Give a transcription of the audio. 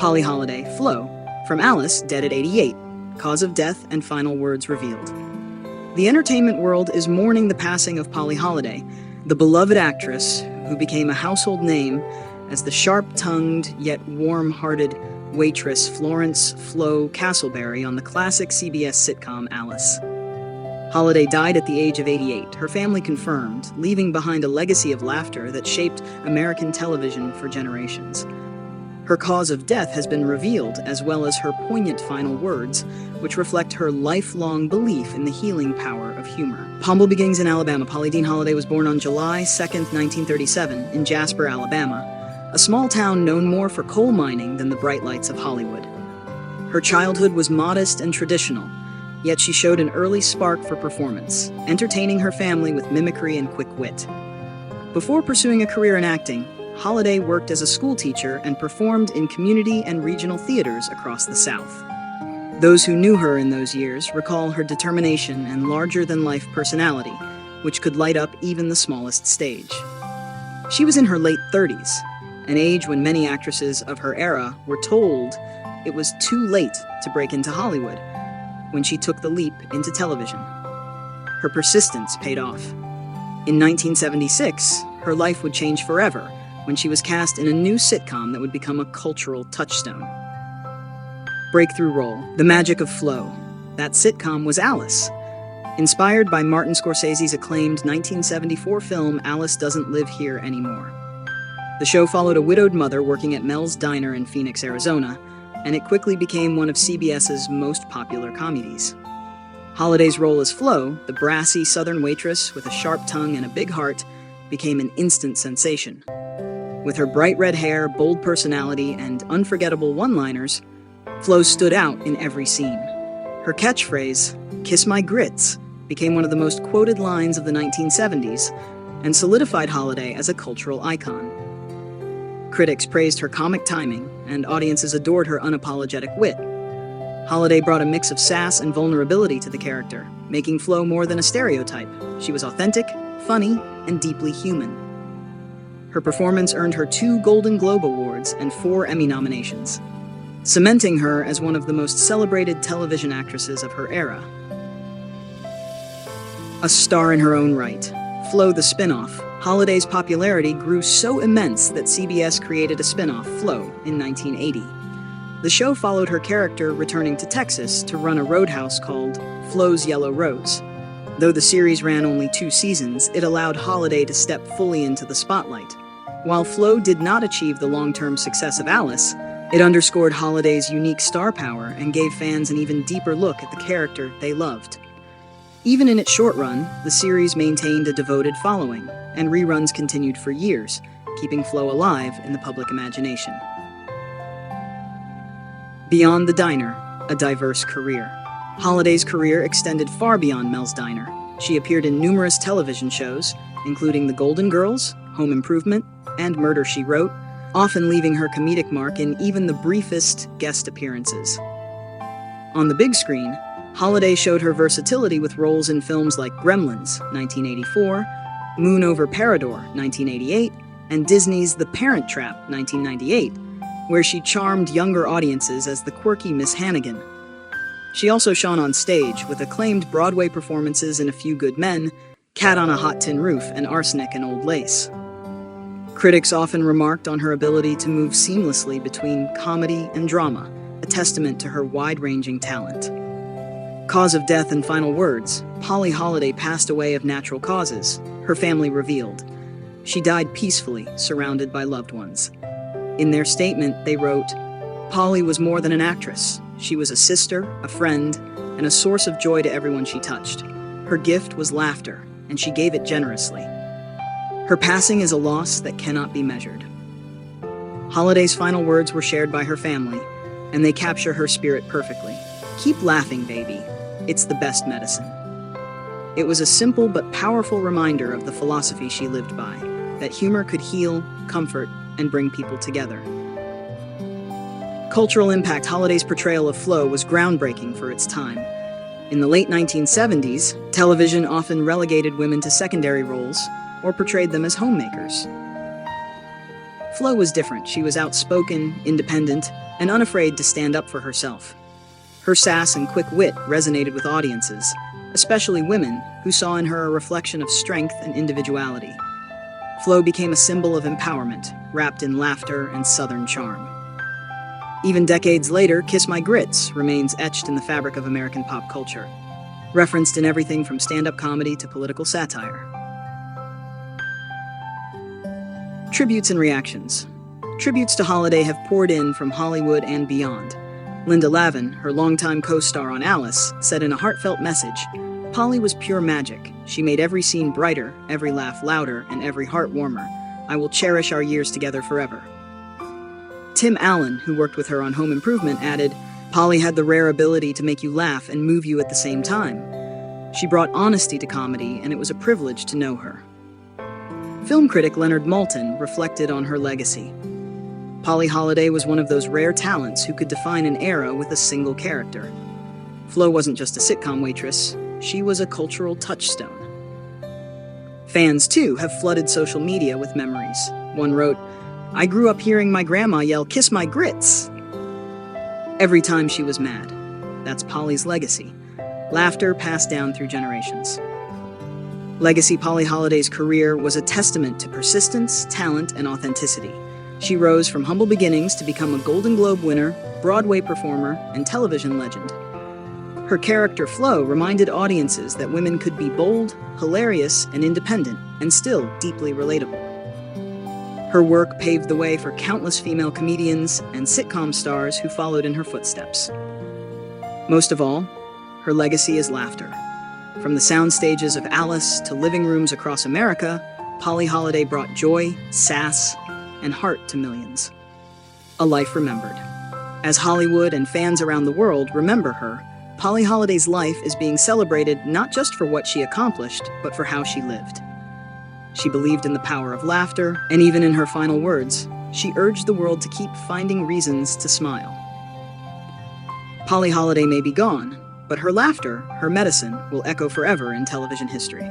Polly Holliday, Flo, from Alice, dead at 88, cause of death and final words revealed. The entertainment world is mourning the passing of Polly Holliday, the beloved actress who became a household name as the sharp-tongued yet warm-hearted waitress Florence Flo Castleberry on the classic CBS sitcom Alice. Holliday died at the age of 88, her family confirmed, leaving behind a legacy of laughter that shaped American television for generations. Her cause of death has been revealed, as well as her poignant final words, which reflect her lifelong belief in the healing power of humor. Humble beginnings in Alabama. Polly Dean Holliday was born on July 2nd, 1937, in Jasper, Alabama, a small town known more for coal mining than the bright lights of Hollywood. Her childhood was modest and traditional, yet she showed an early spark for performance, entertaining her family with mimicry and quick wit. Before pursuing a career in acting, Holliday worked as a school teacher and performed in community and regional theaters across the South. Those who knew her in those years recall her determination and larger-than-life personality, which could light up even the smallest stage. She was in her late 30s, an age when many actresses of her era were told it was too late to break into Hollywood when she took the leap into television. Her persistence paid off. In 1976, her life would change forever when she was cast in a new sitcom that would become a cultural touchstone. Breakthrough role, The Magic of Flo. That sitcom was Alice. Inspired by Martin Scorsese's acclaimed 1974 film Alice Doesn't Live Here Anymore. The show followed a widowed mother working at Mel's Diner in Phoenix, Arizona, and it quickly became one of CBS's most popular comedies. Holliday's role as Flo, the brassy Southern waitress with a sharp tongue and a big heart, became an instant sensation. With her bright red hair, bold personality, and unforgettable one-liners, Flo stood out in every scene. Her catchphrase, "Kiss my grits," became one of the most quoted lines of the 1970s and solidified Holliday as a cultural icon. Critics praised her comic timing, and audiences adored her unapologetic wit. Holliday brought a mix of sass and vulnerability to the character, making Flo more than a stereotype. She was authentic, funny, and deeply human. Her performance earned her 2 Golden Globe Awards and 4 Emmy nominations, cementing her as one of the most celebrated television actresses of her era. A star in her own right, Flo the spin-off, Holliday's popularity grew so immense that CBS created a spin-off, Flo, in 1980. The show followed her character returning to Texas to run a roadhouse called Flo's Yellow Rose. Though the series ran only 2 seasons, it allowed Holliday to step fully into the spotlight. While Flo did not achieve the long-term success of Alice, it underscored Holliday's unique star power and gave fans an even deeper look at the character they loved. Even in its short run, the series maintained a devoted following, and reruns continued for years, keeping Flo alive in the public imagination. Beyond the diner, a diverse career. Holliday's career extended far beyond Mel's Diner. She appeared in numerous television shows, including The Golden Girls, Home Improvement, and Murder, She Wrote, often leaving her comedic mark in even the briefest guest appearances. On the big screen, Holliday showed her versatility with roles in films like Gremlins, 1984, Moon Over Parador, 1988, and Disney's The Parent Trap, 1998, where she charmed younger audiences as the quirky Miss Hannigan. She also shone on stage with acclaimed Broadway performances in A Few Good Men, Cat on a Hot Tin Roof, and Arsenic and Old Lace. Critics often remarked on her ability to move seamlessly between comedy and drama, a testament to her wide-ranging talent. Cause of death and final words, Polly Holliday passed away of natural causes, her family revealed. She died peacefully, surrounded by loved ones. In their statement, they wrote, "Polly was more than an actress. She was a sister, a friend, and a source of joy to everyone she touched. Her gift was laughter, and she gave it generously. Her passing is a loss that cannot be measured." Holliday's final words were shared by her family, and they capture her spirit perfectly. "Keep laughing, baby. It's the best medicine." It was a simple but powerful reminder of the philosophy she lived by, that humor could heal, comfort, and bring people together. Cultural impact. Holliday's portrayal of Flo was groundbreaking for its time. In the late 1970s, television often relegated women to secondary roles or portrayed them as homemakers. Flo was different. She was outspoken, independent, and unafraid to stand up for herself. Her sass and quick wit resonated with audiences, especially women who saw in her a reflection of strength and individuality. Flo became a symbol of empowerment, wrapped in laughter and Southern charm. Even decades later, Kiss My Grits remains etched in the fabric of American pop culture, referenced in everything from stand-up comedy to political satire. Tributes and reactions. Tributes to Holliday have poured in from Hollywood and beyond. Linda Lavin, her longtime co-star on Alice, said in a heartfelt message, "Polly was pure magic. She made every scene brighter, every laugh louder, and every heart warmer. I will cherish our years together forever." Tim Allen, who worked with her on Home Improvement, added, "Polly had the rare ability to make you laugh and move you at the same time. She brought honesty to comedy, and it was a privilege to know her." Film critic Leonard Maltin reflected on her legacy. Polly Holliday was one of those rare talents who could define an era with a single character. Flo wasn't just a sitcom waitress, she was a cultural touchstone. Fans, too, have flooded social media with memories. One wrote, "I grew up hearing my grandma yell, 'Kiss my grits!' every time she was mad." That's Polly's legacy. Laughter passed down through generations. Legacy Polly Holliday's career was a testament to persistence, talent, and authenticity. She rose from humble beginnings to become a Golden Globe winner, Broadway performer, and television legend. Her character Flo reminded audiences that women could be bold, hilarious, and independent, and still deeply relatable. Her work paved the way for countless female comedians and sitcom stars who followed in her footsteps. Most of all, her legacy is laughter. From the sound stages of Alice to living rooms across America, Polly Holliday brought joy, sass, and heart to millions. A life remembered. As Hollywood and fans around the world remember her, Polly Holliday's life is being celebrated not just for what she accomplished, but for how she lived. She believed in the power of laughter, and even in her final words, she urged the world to keep finding reasons to smile. Polly Holliday may be gone, but her laughter, her medicine, will echo forever in television history.